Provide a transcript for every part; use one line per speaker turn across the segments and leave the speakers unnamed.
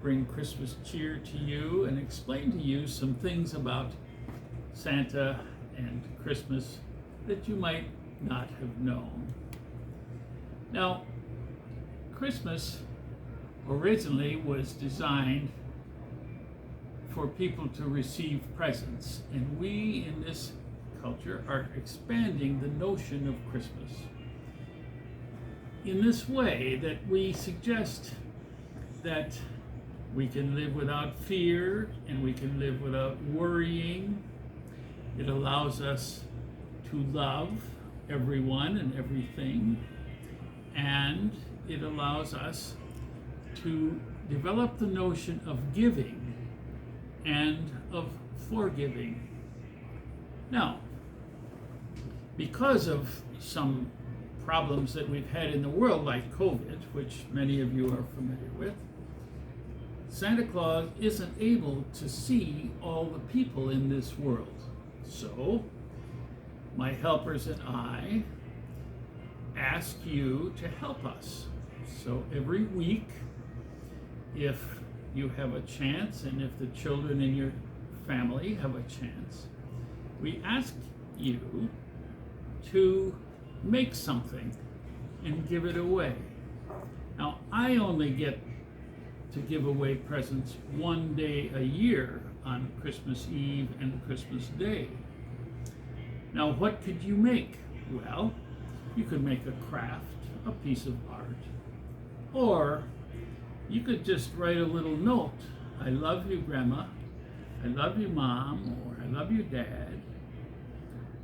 bring Christmas cheer to you and explain to you some things about Santa and Christmas that you might not have known. Now, Christmas originally was designed for people to receive presents, and we in this culture are expanding the notion of Christmas in this way, that we suggest that we can live without fear and we can live without worrying. It allows us to love everyone and everything, and it allows us to develop the notion of giving and of forgiving. Now, because of some problems that we've had in the world, like COVID, which many of you are familiar with, Santa Claus isn't able to see all the people in this world. So, my helpers and I ask you to help us. So every week, if you have a chance, and if the children in your family have a chance, we ask you to make something and give it away. Now, I only get to give away presents one day a year, on Christmas Eve and Christmas Day. Now, what could you make? Well, you could make a craft, a piece of art, or you could just write a little note. I love you, Grandma. I love you, Mom. Or I love you, Dad.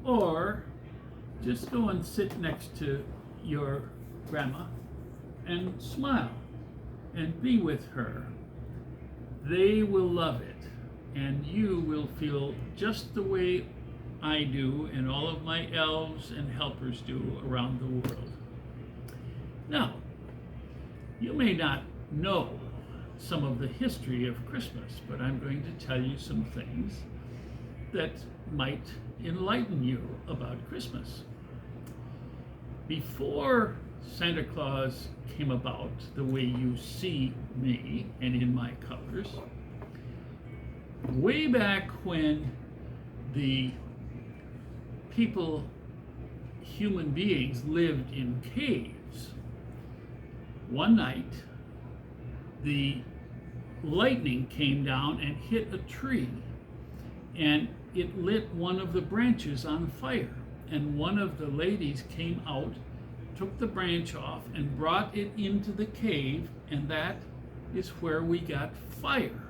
Or just go and sit next to your grandma and smile and be with her. They will love it, and you will feel just the way I do and all of my elves and helpers do around the world. Now, you may not know some of the history of Christmas, but I'm going to tell you some things that might enlighten you about Christmas. Before Santa Claus came about the way you see me and in my colors, way back when the people, human beings, lived in caves, one night the lightning came down and hit a tree, and it lit one of the branches on fire. And one of the ladies came out, took the branch off, and brought it into the cave, and that is where we got fire.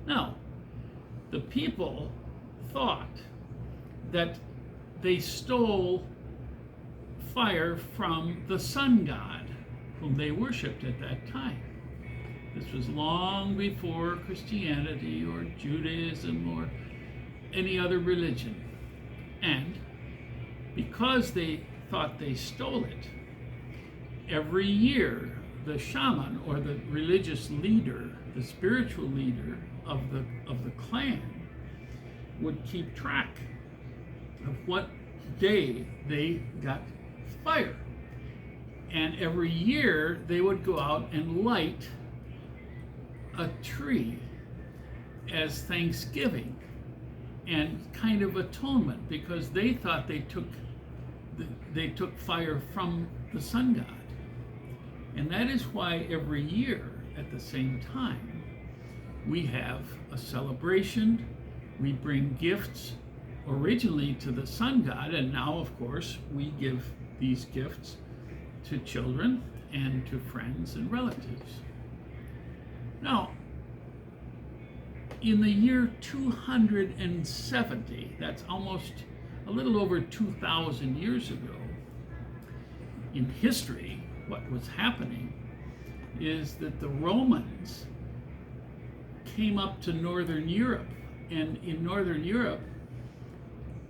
Now, the people thought that they stole fire from the sun god, whom they worshipped at that time. This was long before Christianity or Judaism or any other religion. And because they thought they stole it, every year the shaman, or the religious leader, the spiritual leader of the clan, would keep track of what day they got fire. And every year they would go out and light a tree as Thanksgiving and kind of atonement, because they thought they took fire from the sun god. And that is why every year at the same time we have a celebration. We bring gifts originally to the sun god, and now of course we give these gifts to children and to friends and relatives. Now, in the year 270, that's almost a little over 2,000 years ago, in history, what was happening is that the Romans came up to Northern Europe, and in Northern Europe,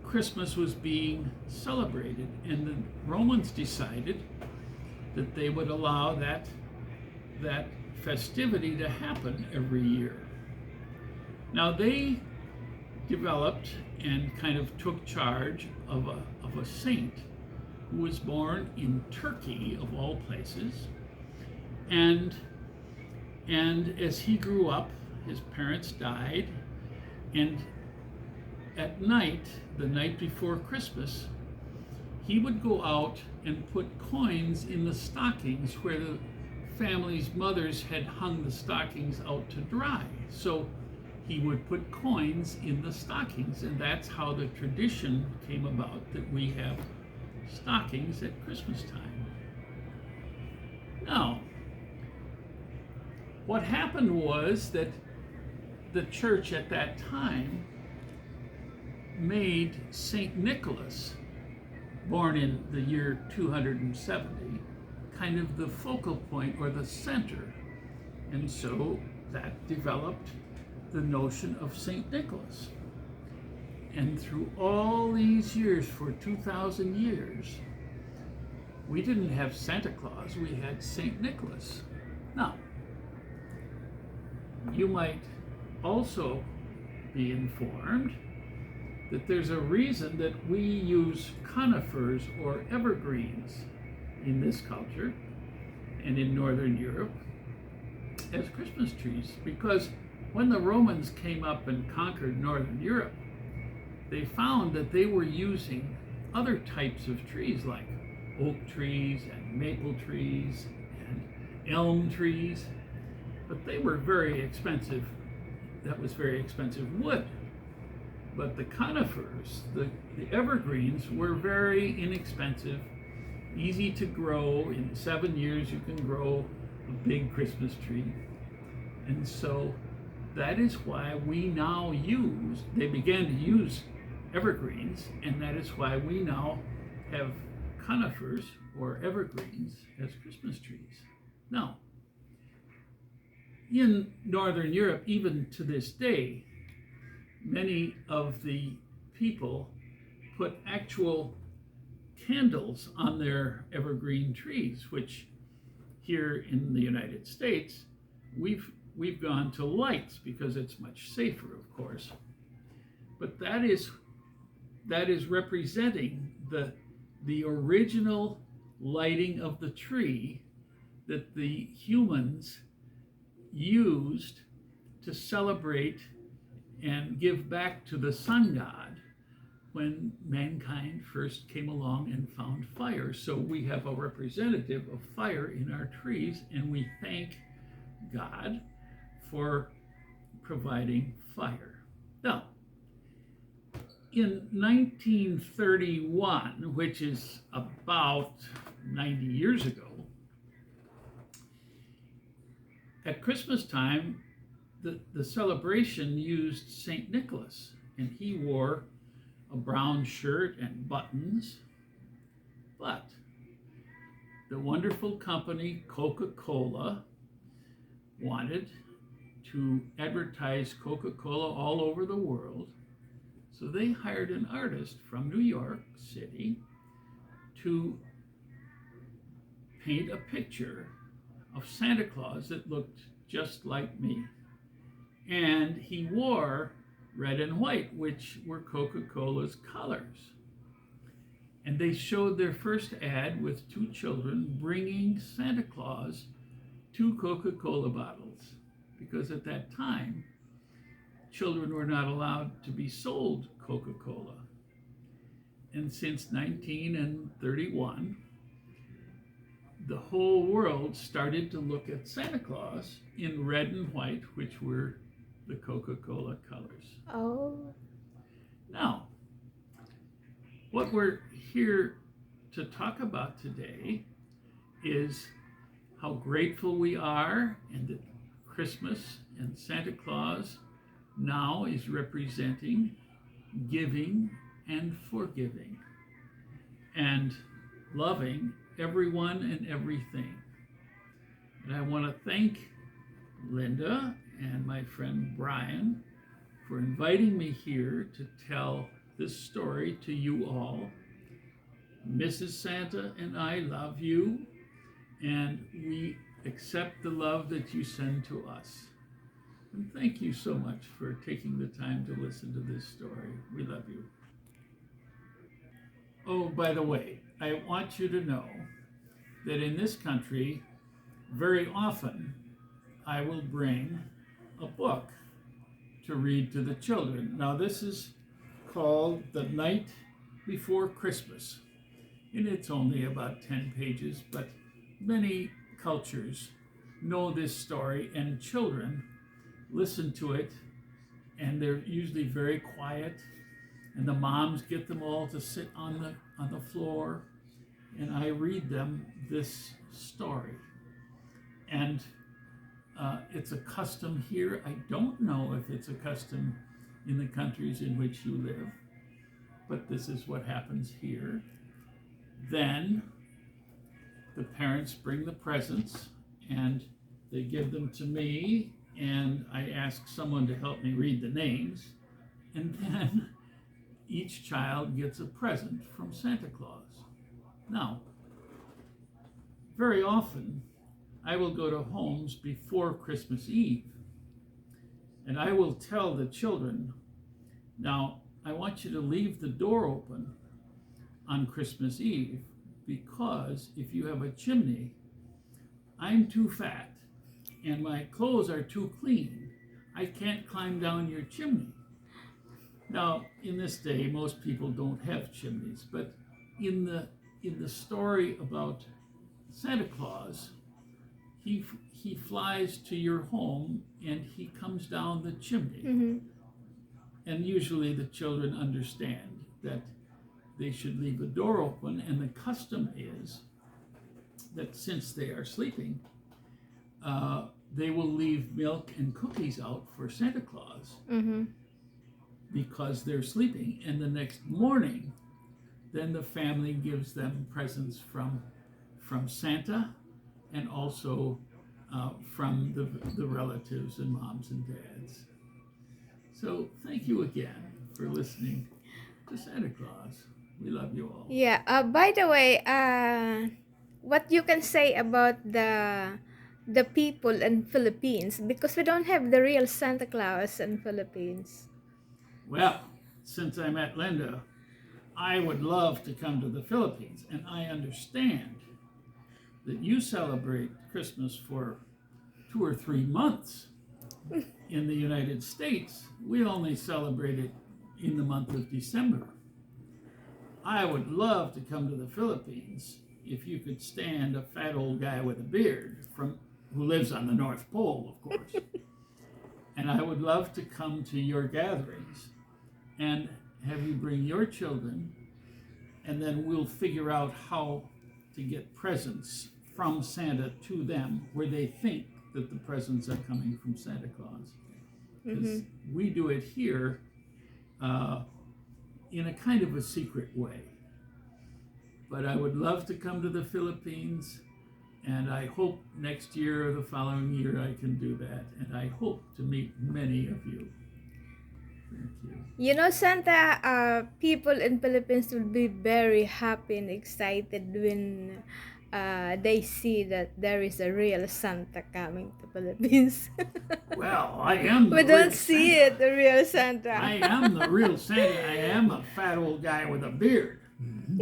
Christmas was being celebrated, and the Romans decided that they would allow that festivity to happen every year. Now, they developed and kind of took charge of a saint who was born in Turkey, of all places, and And as he grew up, his parents died, and at night, the night before Christmas, he would go out and put coins in the stockings where the family's mothers had hung the stockings out to dry. So he would put coins in the stockings, and that's how the tradition came about that we have stockings at Christmas time. Now, what happened was that the church at that time made St. Nicholas, born in the year 270, kind of the focal point or the center. And so that developed the notion of St. Nicholas. And through all these years, for 2,000 years, we didn't have Santa Claus, we had St. Nicholas. Now, you might also be informed that there's a reason that we use conifers or evergreens in this culture and in Northern Europe as Christmas trees, because when the Romans came up and conquered Northern Europe, they found that they were using other types of trees like oak trees and maple trees and elm trees, but they were very expensive. That was very expensive wood. But the conifers, the evergreens, were very inexpensive, easy to grow. In 7 years, you can grow a big Christmas tree. And so that is why we now they began to use evergreens, and that is why we now have conifers or evergreens as Christmas trees. Now, in Northern Europe, even to this day, many of the people put actual candles on their evergreen trees, which here in the United States, we've gone to lights because it's much safer, of course. But that is representing the original lighting of the tree that the humans used to celebrate and give back to the sun god when mankind first came along and found fire. So we have a representative of fire in our trees, and we thank God for providing fire. Now, in 1931, which is about 90 years ago, at Christmas time, the celebration used St. Nicholas, and he wore a brown shirt and buttons. But the wonderful company Coca-Cola wanted to advertise Coca-Cola all over the world, so they hired an artist from New York City to paint a picture of Santa Claus that looked just like me. And he wore red and white, which were Coca-Cola's colors. And they showed their first ad with two children bringing Santa Claus 2 Coca-Cola bottles, because at that time, children were not allowed to be sold Coca-Cola. And since 1931, the whole world started to look at Santa Claus in red and white, which were the Coca-Cola colors.
Oh.
Now, what we're here to talk about today is how grateful we are, and that Christmas and Santa Claus now is representing giving and forgiving and loving everyone and everything. And I want to thank Linda and my friend Brian for inviting me here to tell this story to you all. Mrs. Santa and I love you, and we accept the love that you send to us. And thank you so much for taking the time to listen to this story. We love you. Oh, by the way, I want you to know that in this country, very often, I will bring a book to read to the children. Now, this is called The Night Before Christmas, and it's only about 10 pages, but many cultures know this story, and children listen to it, and they're usually very quiet, and the moms get them all to sit on the floor, and I read them this story. And it's a custom here. I don't know if it's a custom in the countries in which you live, but this is what happens here. Then the parents bring the presents and they give them to me, and I ask someone to help me read the names, and then each child gets a present from Santa Claus. Now, very often I will go to homes before Christmas Eve, and I will tell the children, now I want you to leave the door open on Christmas Eve, because if you have a chimney, I'm too fat and my clothes are too clean. I can't climb down your chimney. Now, in this day, most people don't have chimneys, but in the story about Santa Claus, he flies to your home and he comes down the chimney.
Mm-hmm.
And usually the children understand that they should leave the door open, and the custom is that since they are sleeping, they will leave milk and cookies out for Santa Claus,
Mm-hmm.
because they're sleeping. And the next morning, then the family gives them presents from Santa, and also from the relatives and moms and dads. So thank you again for listening to Santa Claus. We love you all.
Yeah. By the way, what you can say about the people in Philippines, because we don't have the real Santa Claus in Philippines.
Well, since I met Linda, I would love to come to the Philippines, and I understand that you celebrate Christmas for 2 or 3 months. In the United States, we only celebrate it in the month of December. I would love to come to the Philippines if you could stand a fat old guy with a beard who lives on the North Pole, of course. And I would love to come to your gatherings and have you bring your children, and then we'll figure out how to get presents from Santa to them where they think that the presents are coming from Santa Claus. Because we do it here in a kind of a secret way. But I would love to come to the Philippines, and I hope next year or the following year I can do that. And I hope to meet many of you. Thank you.
You know, Santa, people in Philippines will be very happy and excited when they see that there is a real Santa coming to Philippines.
Well, I am the
We
real
don't see
Santa.
it, the real Santa.
I am the real Santa. I am a fat old guy with a beard.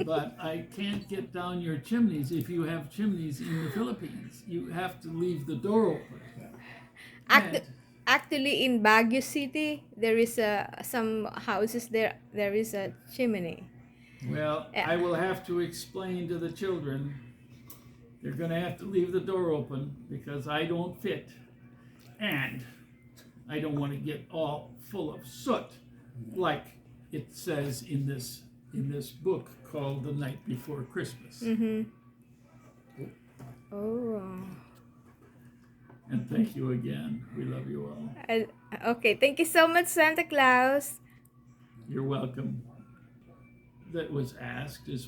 But I can't get down your chimneys if you have chimneys in the Philippines. You have to leave the door open. And
Actually, in Baguio City, there is some houses there. There is a chimney.
well, I will have to explain to the children. They're going to have to leave the door open because I don't fit, and I don't want to get all full of soot, like it says in this book called The Night Before Christmas.
Mm-hmm. Oh.
And thank you again. We love you all.
Okay, thank you so much, Santa Claus.
You're welcome. That was asked is